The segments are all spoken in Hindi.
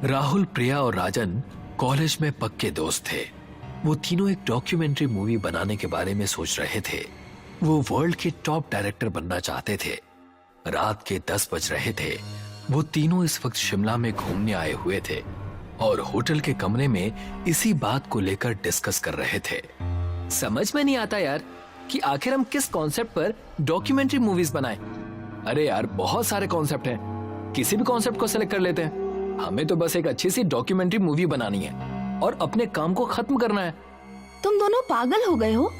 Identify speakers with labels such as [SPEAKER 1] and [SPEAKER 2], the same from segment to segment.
[SPEAKER 1] राहुल, प्रिया और राजन कॉलेज में पक्के दोस्त थे। वो तीनों एक डॉक्यूमेंट्री मूवी बनाने के बारे में सोच रहे थे। वो वर्ल्ड के टॉप डायरेक्टर बनना चाहते थे। रात के 10 बज रहे थे। वो तीनों इस वक्त शिमला में घूमने आए हुए थे और होटल के कमरे में इसी बात को लेकर डिस्कस कर रहे थे।
[SPEAKER 2] समझ में नहीं आता यार कि आखिर हम किस कॉन्सेप्ट पर डॉक्यूमेंट्री मूवीज बनाएं। अरे यार, बहुत सारे कॉन्सेप्ट हैं, किसी भी कॉन्सेप्ट को सिलेक्ट कर लेते हैं। हमें तो बस एक अच्छी सी डॉक्यूमेंट्री मूवी बनानी है और अपने काम को खत्म करना है।
[SPEAKER 3] तुम दोनों पागल हो गए हो।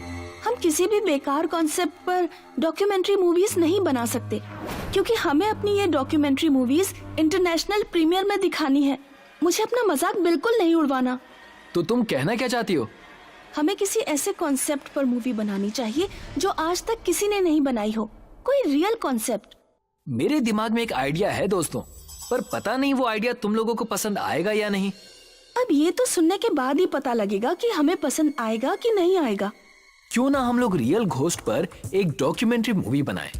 [SPEAKER 3] हम किसी भी बेकार कॉन्सेप्ट पर डॉक्यूमेंट्री मूवीज नहीं बना सकते, क्योंकि हमें अपनी ये डॉक्यूमेंट्री मूवीज इंटरनेशनल प्रीमियर में दिखानी है। मुझे अपना मजाक बिल्कुल नहीं उड़वाना।
[SPEAKER 2] तो तुम कहना क्या चाहती हो?
[SPEAKER 3] हमें किसी ऐसे कॉन्सेप्ट पर मूवी बनानी चाहिए जो आज तक किसी ने नहीं बनाई हो, कोई रियल कॉन्सेप्ट।
[SPEAKER 2] मेरे दिमाग में एक आइडिया है दोस्तों, पर पता नहीं वो आइडिया तुम लोगों को पसंद आएगा या नहीं।
[SPEAKER 3] अब ये तो सुनने के बाद ही पता लगेगा कि हमें पसंद आएगा कि नहीं आएगा।
[SPEAKER 2] क्यों ना हम लोग रियल घोस्ट पर एक डॉक्यूमेंट्री मूवी बनाएं।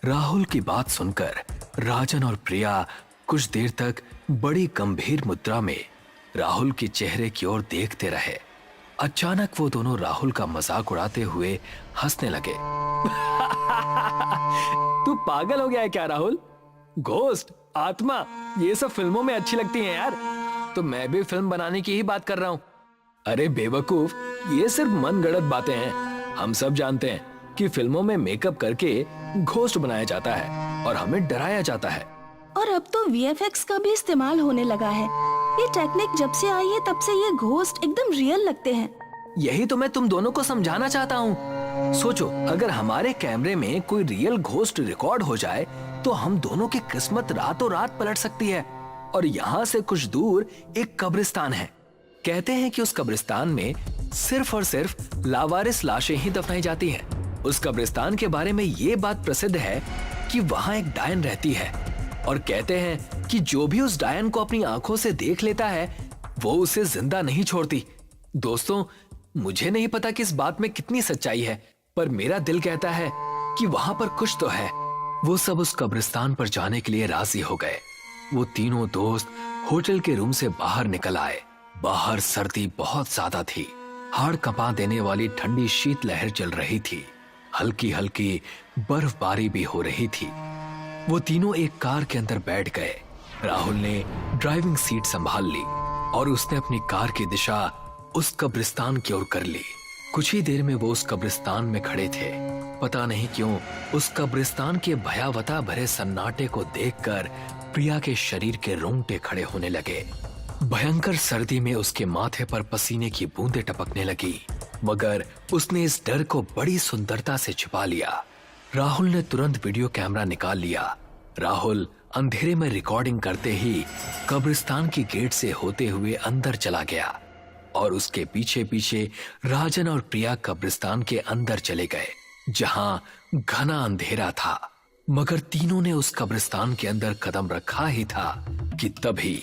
[SPEAKER 1] राहुल की बात सुनकर राजन और प्रिया कुछ देर तक बड़ी गंभीर मुद्रा में राहुल के चेहरे की ओर देखते रहे। अचानक वो दोनों राहुल का मजाक उड़ाते हुए हंसने लगे।
[SPEAKER 2] तू पागल हो गया है क्या राहुल? घोस्ट, आत्मा, ये सब फिल्मों में अच्छी लगती हैं यार। तो मैं भी फिल्म बनाने की ही बात कर रहा हूँ। अरे बेवकूफ, ये सिर्फ मनगढ़ंत बातें हैं। हम सब जानते हैं कि फिल्मों में मेकअप करके घोस्ट बनाया जाता है और हमें डराया जाता है।
[SPEAKER 3] और अब तो VFX का भी इस्तेमाल होने लगा है। ये टेक्निक जब से आई है तब से ये घोस्ट एकदम रियल लगते हैं।
[SPEAKER 2] यही तो मैं तुम दोनों को समझाना चाहता हूँ। सोचो, अगर हमारे कैमरे में कोई रियल घोस्ट रिकॉर्ड हो जाए तो हम दोनों की किस्मत रातों रात पलट सकती है। और यहाँ से कुछ दूर एक कब्रिस्तान है। कहते हैं कि उस कब्रिस्तान में सिर्फ और सिर्फ लावारिस लाशें ही दफनाई जाती हैं। उस कब्रिस्तान के बारे में ये बात प्रसिद्ध है कि वहाँ एक डायन रहती है और कहते हैं कि जो भी उस डायन को अपनी आंखों से देख लेता है वो उसे जिंदा नहीं छोड़ती। दोस्तों, मुझे नहीं पता कि इस बात में कितनी सच्चाई है, पर मेरा दिल कहता है कि वहाँ पर कुछ तो है।
[SPEAKER 1] वो सब उस कब्रिस्तान पर जाने के लिए राजी हो गए। वो तीनों दोस्त होटल के रूम से बाहर निकल आए। बाहर सर्दी बहुत ज्यादा थी। हाड़ कंपा देने वाली ठंडी शीतलहर चल रही थी। हल्की हल्की बर्फबारी भी हो रही थी। वो तीनों एक कार के अंदर बैठ गए। राहुल ने ड्राइविंग सीट संभाल ली और उसने अपनी कार की दिशा उस कब्रिस्तान की ओर कर ली। कुछ ही देर में वो उस कब्रिस्तान में खड़े थे। पता नहीं क्यों उस कब्रिस्तान के भयावता भरे सन्नाटे को देखकर प्रिया के शरीर के रोंगटे खड़े होने लगे। भयंकर सर्दी में उसके माथे पर पसीने की बूंदें टपकने लगी, मगर उसने इस डर को बड़ी सुंदरता से छिपा लिया। राहुल ने तुरंत वीडियो कैमरा निकाल लिया। राहुल अंधेरे में रिकॉर्डिंग करते ही कब्रिस्तान की गेट से होते हुए अंदर चला गया और उसके पीछे पीछे राजन और प्रिया कब्रिस्तान के अंदर चले गए, जहां घना अंधेरा था। मगर तीनों ने उस कब्रिस्तान के अंदर कदम रखा ही था कि तभी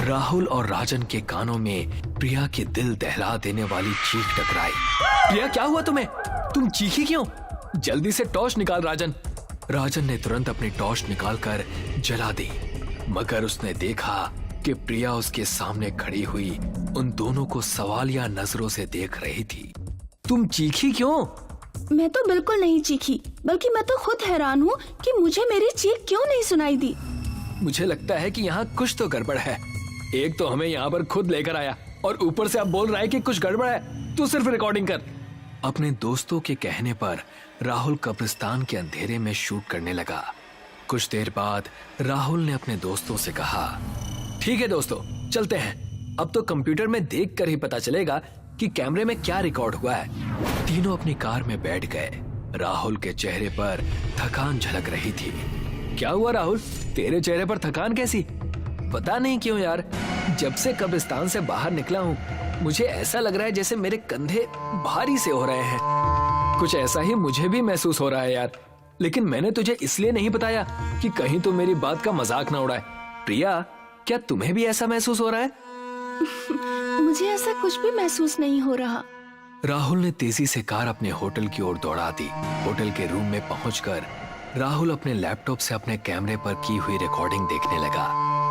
[SPEAKER 1] राहुल और राजन के कानों में प्रिया के दिल दहला देने वाली चीख टकराई।
[SPEAKER 2] प्रिया, क्या हुआ तुम्हें? तुम चीखी क्यों? जल्दी से टॉर्च निकाल राजन।
[SPEAKER 1] राजन ने तुरंत अपनी टॉर्च निकालकर जला दी, मगर उसने देखा कि प्रिया उसके सामने खड़ी हुई उन दोनों को सवालिया नजरों से देख रही थी।
[SPEAKER 2] तुम चीखी क्यों?
[SPEAKER 3] मैं तो बिल्कुल नहीं चीखी, बल्कि मैं तो खुद हैरान हूँ कि मुझे मेरी चीख क्यों नहीं सुनाई दी।
[SPEAKER 2] मुझे लगता है कि यहाँ कुछ तो गड़बड़ है। एक तो हमें यहाँ पर खुद लेकर आया और ऊपर से आप बोल रहा है कि कुछ गड़बड़ है। तू सिर्फ रिकॉर्डिंग कर।
[SPEAKER 1] अपने दोस्तों के कहने पर राहुल कब्रिस्तान के अंधेरे में शूट करने लगा। कुछ देर बाद राहुल ने अपने दोस्तों से कहा,
[SPEAKER 2] ठीक है दोस्तों, चलते हैं। अब तो कंप्यूटर में देख कर ही पता चलेगा कि कैमरे में क्या रिकॉर्ड हुआ है।
[SPEAKER 1] तीनों अपनी कार में बैठ गए। राहुल के चेहरे पर थकान झलक रही थी।
[SPEAKER 2] क्या हुआ राहुल, तेरे चेहरे पर थकान कैसी? पता नहीं क्यों यार, जब से कब्रिस्तान से बाहर निकला हूँ मुझे ऐसा लग रहा है जैसे मेरे कंधे भारी से हो रहे हैं। कुछ ऐसा ही मुझे भी महसूस हो रहा है यार, लेकिन मैंने तुझे इसलिए नहीं बताया कि कहीं तो मेरी बात का मजाक ना उड़ाए। प्रिया, क्या तुम्हें भी ऐसा महसूस हो रहा है?
[SPEAKER 3] मुझे ऐसा कुछ भी महसूस नहीं हो रहा।
[SPEAKER 1] राहुल ने तेजी से कार अपने होटल की ओर दौड़ा दी। होटल के रूम में पहुंचकर राहुल अपने लैपटॉप से अपने कैमरे पर की हुई रिकॉर्डिंग देखने लगा।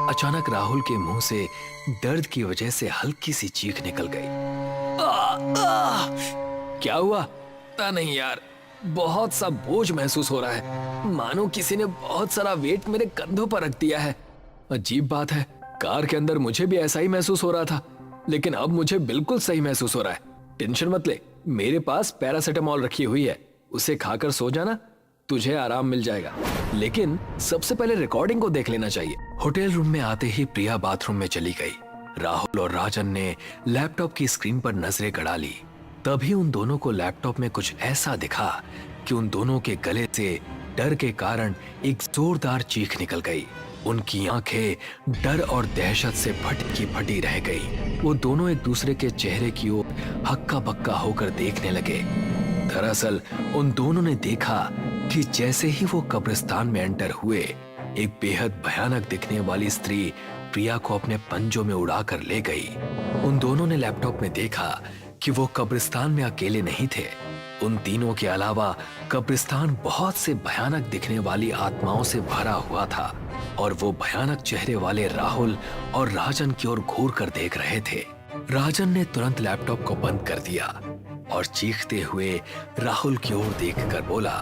[SPEAKER 1] अचानक राहुल के मुंह से दर्द की वजह से हल्की सी चीख निकल गई। क्या हुआ? पता नहीं यार, बहुत सा बोझ महसूस हो रहा है, मानो किसी ने बहुत सारा वेट मेरे कंधों पर रख दिया है। अजीब बात है, कार के अंदर मुझे भी ऐसा ही महसूस हो रहा था, लेकिन अब मुझे बिल्कुल सही महसूस हो रहा है। टेंशन मत ले, मेरे पास पैरासिटामोल रखी हुई है, उसे खाकर सो जाना, तुझे आराम मिल जाएगा। लेकिन सबसे पहले रिकॉर्डिंग को देख लेना चाहिए। होटल रूम में आते ही प्रिया बाथरूम में चली गई। राहुल और राजन ने लैपटॉप की स्क्रीन पर नजरें गड़ा ली। तभी उन दोनों को लैपटॉप में कुछ ऐसा दिखा कि उन दोनों के गले से डर के कारण एक जोरदार चीख निकल गई। उनकी आंखें डर और दहशत से फटी की फटी रह गई। वो दोनों एक दूसरे के चेहरे की ओर हक्का बक्का होकर देखने लगे। दरअसल उन दोनों ने देखा कि जैसे ही वो कब्रिस्तान में एंटर हुए, एक बेहद भयानक दिखने वाली स्त्री प्रिया को अपने पंजों में उड़ाकर ले गई। उन दोनों ने लैपटॉप में देखा कि वो कब्रिस्तान में अकेले नहीं थे। उन तीनों के अलावा कब्रिस्तान बहुत से भयानक दिखने वाली आत्माओं से भरा हुआ था और वो भयानक चेहरे वाले राहुल और राजन की ओर घूर कर देख रहे थे। राजन ने तुरंत लैपटॉप को बंद कर दिया और चीखते हुए राहुल की ओर देखकर बोला,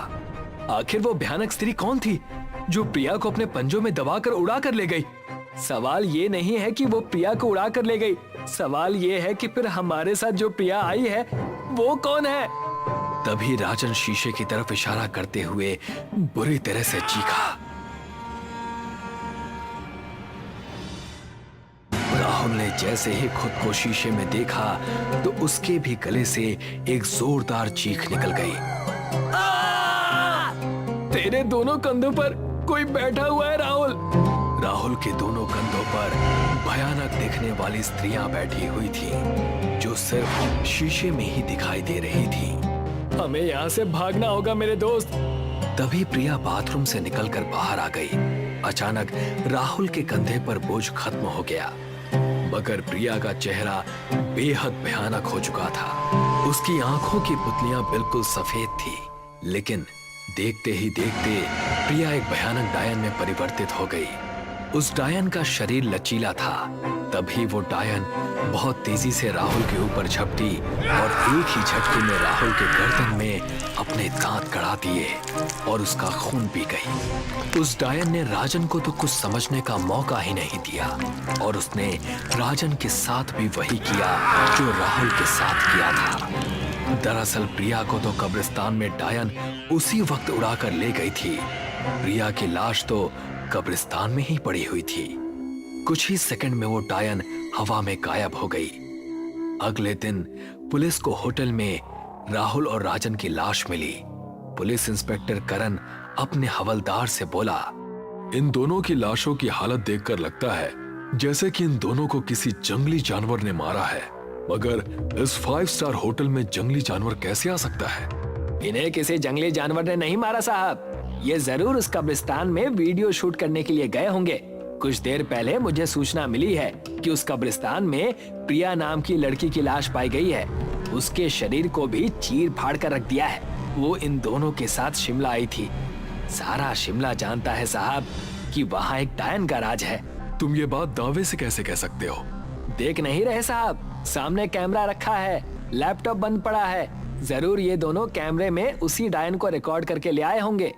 [SPEAKER 1] आखिर वो भयानक स्त्री कौन थी जो प्रिया को अपने पंजों में दबाकर उड़ा कर ले गई? सवाल ये नहीं है कि वो प्रिया को उड़ा कर ले गई, सवाल ये है कि फिर हमारे साथ जो प्रिया आई है वो कौन है? तभी राजन शीशे की तरफ इशारा करते हुए बुरी तरह से चीखा। राहुल ने जैसे ही खुद को शीशे में देखा तो उसके भी गले से एक जोरदार चीख निकल गई। तेरे दोनों कंधों पर कोई बैठा हुआ है राहुल। राहुल के दोनों कंधों पर भयानक दिखने वाली स्त्रियां बैठी हुई थी जो सिर्फ शीशे में ही दिखाई दे रही थी। हमें यहाँ से भागना होगा मेरे दोस्त। तभी प्रिया बाथरूम से निकलकर बाहर आ गई। अचानक राहुल के कंधे पर बोझ खत्म हो गया, मगर प्रिया का चेहरा बेहद भयानक हो चुका था। उसकी आंखों की पुतलियां बिल्कुल सफेद थी, लेकिन देखते ही देखते प्रिया एक भयानक डायन में परिवर्तित हो गई। उस डायन का शरीर लचीला था। तभी वो डायन बहुत तेजी से राहुल के ऊपर झपटी और एक ही झटके में राहुल के गर्दन में अपने दांत गड़ा दिए और उसका खून पी गई। उस डायन ने राजन को तो कुछ समझने का मौका ही नहीं दिया और उसने राजन के साथ भी वही किया जो राहुल के साथ किया था। दरअसल प्रिया को तो कब्रिस्तान में डायन उसी वक्त उड़ाकर ले गई थी। प्रिया की लाश तो कब्रिस्तान में ही पड़ी हुई थी। कुछ ही सेकंड में वो डायन हवा में गायब हो गई। अगले दिन पुलिस को होटल में राहुल और राजन की लाश मिली। पुलिस इंस्पेक्टर करण अपने हवलदार से बोला, इन दोनों की लाशों की हालत देखकर लगता है जैसे कि इन दोनों को किसी जंगली जानवर ने मारा है, मगर इस 5 स्टार होटल में जंगली जानवर कैसे आ सकता है?
[SPEAKER 2] इन्हें किसी जंगली जानवर ने नहीं मारा साहब, ये जरूर उस कब्रिस्तान में वीडियो शूट करने के लिए गए होंगे। कुछ देर पहले मुझे सूचना मिली है कि उस कब्रिस्तान में प्रिया नाम की लड़की की लाश पाई गई है। उसके शरीर को भी चीर फाड़ कर रख दिया है। वो इन दोनों के साथ शिमला आई थी। सारा शिमला जानता है साहब कि वहाँ एक डायन का राज है।
[SPEAKER 1] तुम ये बात दावे से कैसे कह सकते हो?
[SPEAKER 2] देख नहीं रहे साहब, सामने कैमरा रखा है, लैपटॉप बंद पड़ा है। जरूर ये दोनों कैमरे में उसी डायन को रिकॉर्ड करके ले आए होंगे।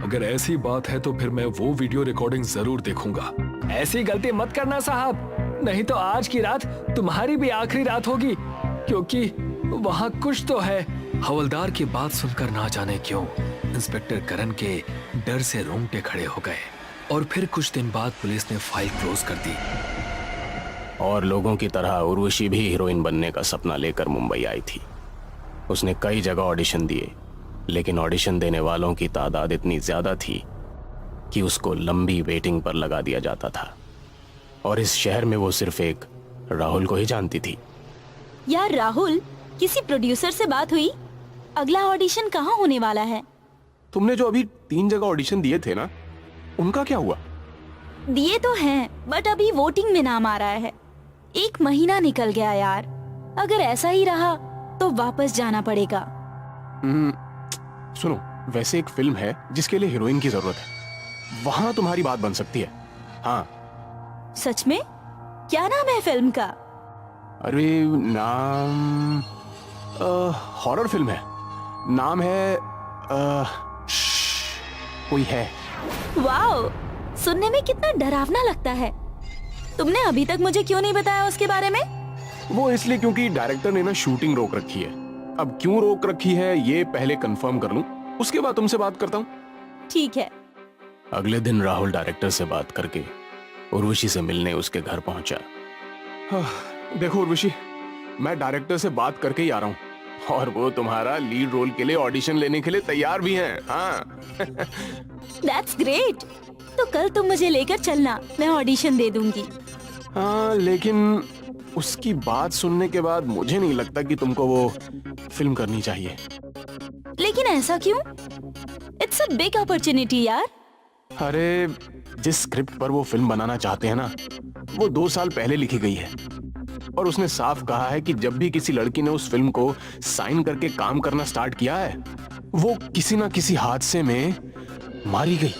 [SPEAKER 1] अगर ऐसी बात है तो फिर मैं वो वीडियो रिकॉर्डिंग जरूर देखूंगा।
[SPEAKER 2] ऐसी गलती मत करना साहब, नहीं तो आज की रात तुम्हारी भी आखिरी रात होगी, क्योंकि वहाँ कुछ तो है।
[SPEAKER 1] हवलदार की बात सुनकर ना जाने क्यों इंस्पेक्टर करण के डर से रोंगटे खड़े हो गए और फिर कुछ दिन बाद पुलिस ने फाइल क्लोज कर दी।
[SPEAKER 4] और लोगों की तरह उर्वशी भी हीरोइन बनने का सपना लेकर मुंबई आई थी। उसने कई जगह ऑडिशन दिए, लेकिन ऑडिशन देने वालों की तादाद इतनी ज्यादा थी कि उसको लंबी वेटिंग पर लगा दिया जाता था। और इस शहर में वो सिर्फ एक राहुल को ही जानती थी।
[SPEAKER 5] यार राहुल, किसी प्रोड्यूसर से बात हुई? अगला ऑडिशन कहाँ होने वाला है?
[SPEAKER 4] तुमने जो अभी 3 जगह ऑडिशन दिए थे ना, उनका क्या हुआ?
[SPEAKER 5] दिए तो हैं, बट अभी वोटिंग में नाम आ रहा है। 1 महीना निकल गया यार। अगर ऐसा ही रहा तो वापस जाना पड़ेगा।
[SPEAKER 4] सुनो, वैसे एक फिल्म है जिसके लिए हीरोइन की जरूरत है, वहां तुम्हारी बात बन सकती है। हाँ,
[SPEAKER 5] सच में? क्या नाम है फिल्म का?
[SPEAKER 4] अरे नाम हॉरर फिल्म है। नाम है कोई है।
[SPEAKER 5] वाओ, सुनने में कितना डरावना लगता है। तुमने अभी तक मुझे क्यों नहीं बताया उसके बारे में?
[SPEAKER 4] वो इसलिए क्योंकि डायरेक्टर ने ना शूटिंग रोक रखी है। अब क्यों रोक रखी है ये पहले कंफर्म कर लूं, उसके बाद तुमसे बात करता हूं।
[SPEAKER 5] ठीक है।
[SPEAKER 4] अगले दिन राहुल डायरेक्टर से बात करके उर्वशी से मिलने उसके घर पहुंचा। देखो उर्वशी, मैं डायरेक्टर से बात करके ही आ रहा हूं और वो तुम्हारा लीड रोल के लिए ऑडिशन लेने के लिए तैयार भी हैं। हाँ।
[SPEAKER 5] That's great. तो कल तुम मुझे लेकर चलना, मैं ऑडिशन दे दूंगी।
[SPEAKER 4] हाँ, लेकिन उसकी बात सुनने के बाद मुझे नहीं लगता कि तुमको वो फिल्म करनी चाहिए।
[SPEAKER 5] लेकिन ऐसा क्यों? इट्स अ बिग अपॉर्चुनिटी यार।
[SPEAKER 4] अरे जिस स्क्रिप्ट पर वो फिल्म बनाना चाहते हैं ना, वो 2 साल पहले लिखी गई है और उसने साफ कहा है कि जब भी किसी लड़की ने उस फिल्म को साइन करके काम करना स्टार्ट किया है, वो किसी ना किसी हादसे में मारी गई।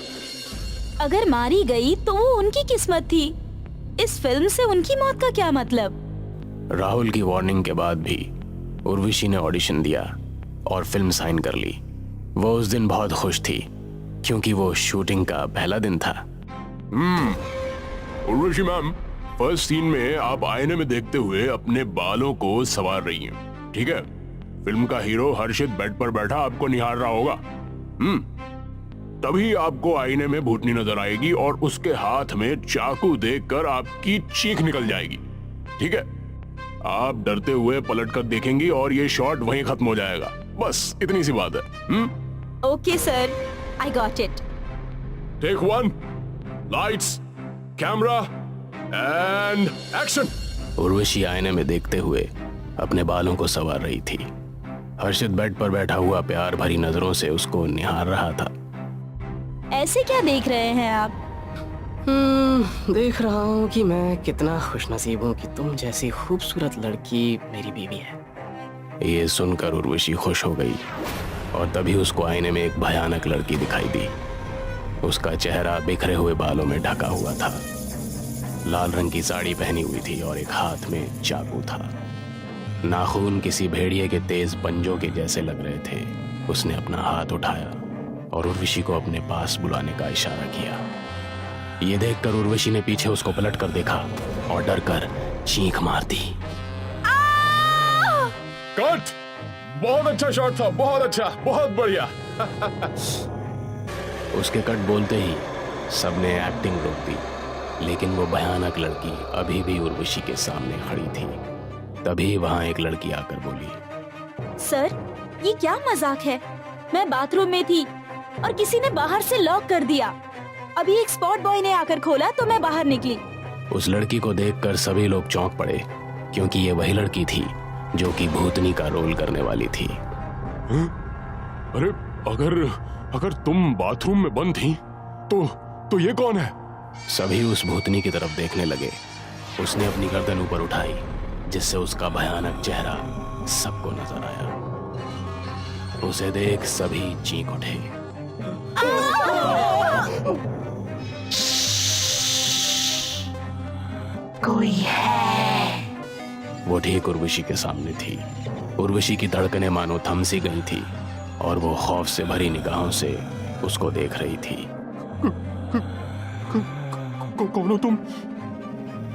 [SPEAKER 5] अगर मारी गई तो वो उनकी किस्मत थी। इस फिल्म से उनकी मौत का क्या मतलब?
[SPEAKER 4] राहुल की वार्निंग के बाद भी उर्वशी ने ऑडिशन दिया और फिल्म साइन कर ली। वो उस दिन बहुत खुश थी क्योंकि वो शूटिंग का पहला दिन था।
[SPEAKER 6] उर्वशी मैम, फर्स्ट सीन में आप आईने में देखते हुए अपने बालों को संवार रही हैं, ठीक है? फिल्म का हीरो हर्षित बेड पर बैठा आपको निहार रहा होगा। तभी आपको आईने में भूतनी नजर आएगी और उसके हाथ में चाकू देखकर आपकी चीख निकल जाएगी, ठीक है? आप डरते हुए पलटकर देखेंगी और ये शॉट वहीं खत्म हो जाएगा। बस इतनी सी बात है।
[SPEAKER 5] Okay sir, I got it.
[SPEAKER 6] Take 1, lights, camera and action.
[SPEAKER 4] Urvashi आईने में देखते हुए अपने बालों को संवार रही थी। हर्षित बेड पर बैठा हुआ प्यार भरी नजरों से उसको निहार रहा था।
[SPEAKER 5] ऐसे क्या देख रहे हैं आप?
[SPEAKER 7] देख रहा हूँ कि मैं कितना खुशनसीब हूँ कि तुम जैसी खूबसूरत लड़की मेरी बीवी है।
[SPEAKER 4] ये सुनकर उर्वशी खुश हो गई और तभी उसको आईने में एक भयानक लड़की दिखाई दी। उसका चेहरा बिखरे हुए बालों में ढका हुआ था, लाल रंग की साड़ी पहनी हुई थी और एक हाथ में चाकू था। नाखून किसी भेड़िए के तेज पंजों के जैसे लग रहे थे। उसने अपना हाथ उठाया और उर्वशी को अपने पास बुलाने का इशारा किया। ये देखकर उर्वशी ने पीछे उसको पलट कर देखा और डर कर चीख मार दी।
[SPEAKER 6] कट! बहुत अच्छा शॉट था, बहुत अच्छा, बहुत बढ़िया।
[SPEAKER 4] उसके कट बोलते ही सबने एक्टिंग रोक दी, लेकिन वो भयानक लड़की अभी भी उर्वशी के सामने खड़ी थी। तभी वहां एक लड़की आकर बोली,
[SPEAKER 5] सर, ये क्या मजाक है? मैं बाथरूम में थी और किसी ने बाहर से लॉक कर दिया। अभी एक स्पॉट बॉय ने आकर खोला तो मैं बाहर निकली।
[SPEAKER 4] उस लड़की को देखकर सभी लोग चौंक पड़े क्योंकि ये वही लड़की थी जो कि भूतनी का रोल करने वाली थी।
[SPEAKER 6] अरे अगर तुम बाथरूम में बंद थी तो ये कौन है?
[SPEAKER 4] सभी उस भूतनी की तरफ देखने लगे। उसने अपनी गर्दन ऊपर उठाई जिससे उसका भयानक चेहरा सबको नजर आया। उसे देख सभी चीख उठे।
[SPEAKER 8] कोई है।
[SPEAKER 4] वो ठीक उर्वशी के सामने थी। उर्वशी की धड़कनें मानो थम सी गई थी और वो खौफ से भरी निगाहों से उसको देख रही थी।
[SPEAKER 6] कौन हो तुम?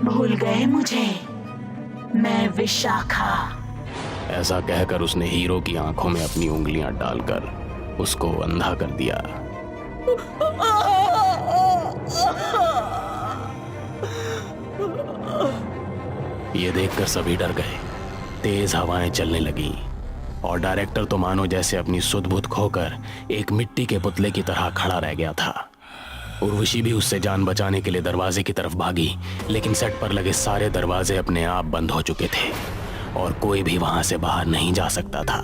[SPEAKER 8] भूल गए मुझे? मैं विशाखा।
[SPEAKER 4] ऐसा कहकर उसने हीरो की आंखों में अपनी उंगलियां डालकर उसको अंधा कर दिया। ये देखकर सभी डर गए। तेज हवाएं चलने लगीं और डायरेक्टर तो मानो जैसे अपनी सुध-बुध खोकर एक मिट्टी के पुतले की तरह खड़ा रह गया था। उर्वशी भी उससे जान बचाने के लिए दरवाजे की तरफ भागी, लेकिन सेट पर लगे सारे दरवाजे अपने आप बंद हो चुके थे और कोई भी वहां से बाहर नहीं जा सकता था।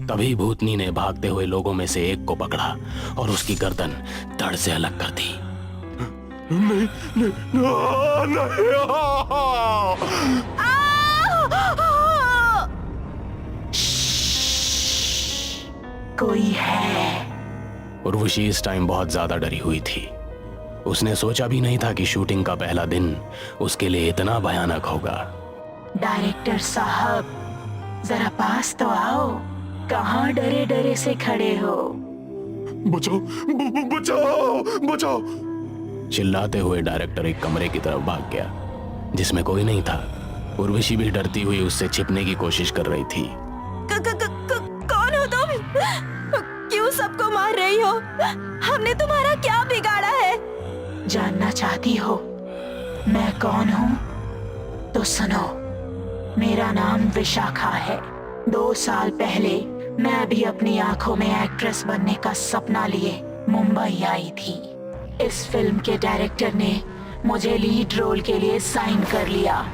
[SPEAKER 4] तभी भूतनी ने भागते हुए लोगों में से एक को पकड़ा और उसकी गर्दन धड़ से अलग कर दी।
[SPEAKER 6] नहीं।
[SPEAKER 8] कोई है।
[SPEAKER 4] उर्वशी इस टाइम बहुत ज्यादा डरी हुई थी। उसने सोचा भी नहीं था कि शूटिंग का पहला दिन उसके लिए इतना भयानक होगा।
[SPEAKER 8] डायरेक्टर साहब, जरा पास तो आओ। कहाँ डरे डरे से खड़े हो?
[SPEAKER 6] बचाओ बचाओ बचाओ।
[SPEAKER 4] चिल्लाते हुए डायरेक्टर एक कमरे की तरफ भाग गया जिसमें कोई नहीं था। उर्वशी भी डरती हुई उससे छिपने की कोशिश कर रही थी।
[SPEAKER 5] कौन हो तुम? क्यों सबको मार रही हो? हमने तुम्हारा क्या बिगाड़ा है?
[SPEAKER 8] जानना चाहती हो मैं कौन हूँ? तो सुनो, मेरा नाम विशाखा है। 2 साल पहले मैं भी अपनी आंखों में एक्ट्रेस बनने का सपना लिए मुंबई आई थी। इस फिल्म के डायरेक्टर ने मुझे लीड रोल के लिए साइन कर लिया।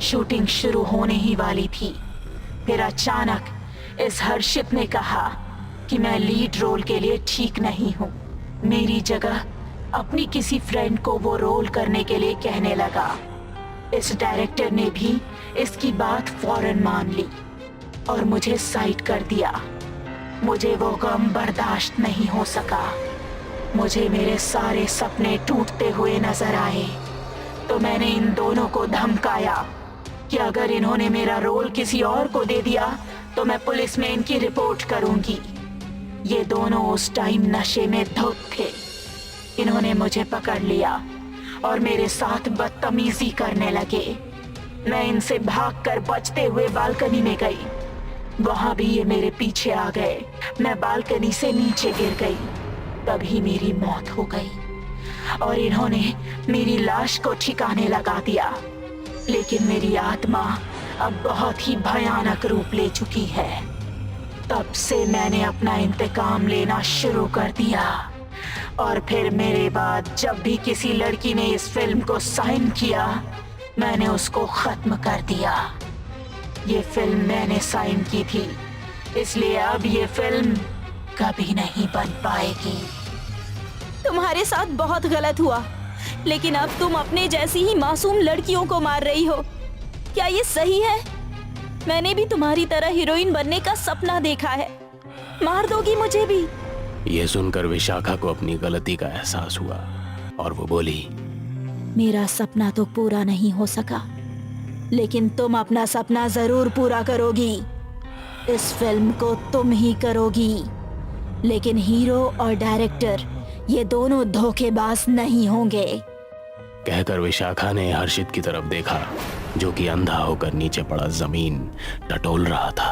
[SPEAKER 8] शूटिंग शुरू होने ही वाली थी। फिर अचानक इस हर्षित ने कहा कि मैं लीड रोल के लिए ठीक नहीं हूँ। मेरी जगह अपनी किसी फ्रेंड को वो रोल करने के लिए कहने लगा। इस डायरेक्टर ने भी इसकी बात फौरन मान ली और मुझे साइड कर दिया। मुझे वो गम बर्दाश्त नहीं हो सका। मुझे मेरे सारे सपने टूटते हुए नजर आए तो मैंने इन दोनों को धमकाया कि अगर इन्होंने मेरा रोल किसी और को दे दिया तो मैं पुलिस में इनकी रिपोर्ट करूंगी। ये दोनों उस टाइम नशे में धुत थे। इन्होंने मुझे पकड़ लिया और मेरे साथ बदतमीजी करने लगे। मैं इनसे भागकर बचते हुए बालकनी में गई। वहां भी ये मेरे पीछे आ गए। मैं बालकनी से नीचे गिर गई। तभी मेरी मौत हो गई और इन्होंने मेरी लाश को ठिकाने लगा दिया। लेकिन मेरी आत्मा अब बहुत ही भयानक रूप ले चुकी है। तब से मैंने अपना इंतकाम लेना शुरू कर दिया और फिर मेरे बाद जब भी किसी लड़की ने इस फिल्म को साइन किया मैंने उसको खत्म कर दिया। ये फिल्म मैंने साइन की थी, इसलिए अब ये फिल्म कभी नहीं बन पाएगी।
[SPEAKER 5] तुम्हारे साथ बहुत गलत हुआ, लेकिन अब तुम अपने जैसी ही मासूम लड़कियों को मार रही हो। क्या ये सही है? मैंने भी तुम्हारी तरह हीरोइन बनने का सपना देखा है। मार दोगी मुझे भी?
[SPEAKER 4] ये सुनकर विशाखा को अपनी गलती का एहसास हुआ और वो बोली,
[SPEAKER 5] मेरा सपना तो पूरा नहीं हो सका, लेकिन तुम अपना सपना जरूर पूरा करोगी। इस फिल्म को तुम ही करोगी, लेकिन हीरो और डायरेक्टर ये दोनों धोखेबाज नहीं होंगे।
[SPEAKER 4] कहकर विशाखा ने हर्षित की तरफ देखा जो कि अंधा होकर नीचे पड़ा जमीन टटोल रहा था।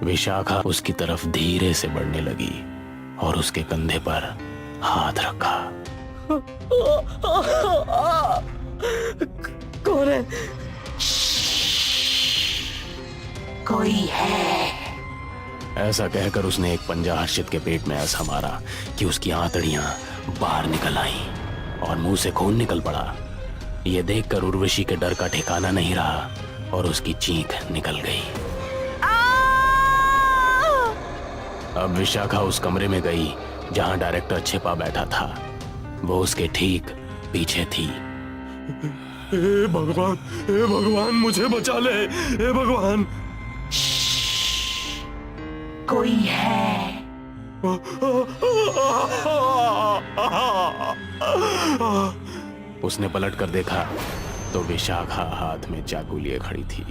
[SPEAKER 4] विशाखा उसकी तरफ धीरे से बढ़ने लगी और उसके कंधे पर हाथ रखा।
[SPEAKER 7] कौन है?
[SPEAKER 8] कोई है।
[SPEAKER 4] ऐसा कहकर उसने एक पंजा हर्षित के पेट में ऐसा मारा कि उसकी आंतड़ियां बाहर निकल आईं और मुंह से खून निकल पड़ा। यह देखकर उर्वशी के डर का ठिकाना नहीं रहा और उसकी चीख निकल गई। अब विशाखा उस कमरे में गई जहां डायरेक्टर छिपा बैठा था। वो उसके ठीक पीछे थी।
[SPEAKER 6] हे भगवान मुझे बचा ले, हे भगवान।
[SPEAKER 8] कोई है।
[SPEAKER 4] उसने पलट कर देखा तो विशाखा हाथ में चाकू लिए खड़ी थी।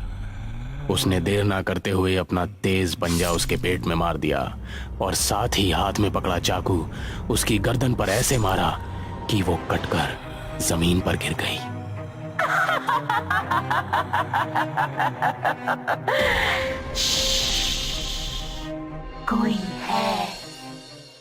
[SPEAKER 4] उसने देर ना करते हुए अपना तेज पंजा उसके पेट में मार दिया और साथ ही हाथ में पकड़ा चाकू उसकी गर्दन पर ऐसे मारा कि वो कटकर जमीन पर गिर गई।
[SPEAKER 8] कोई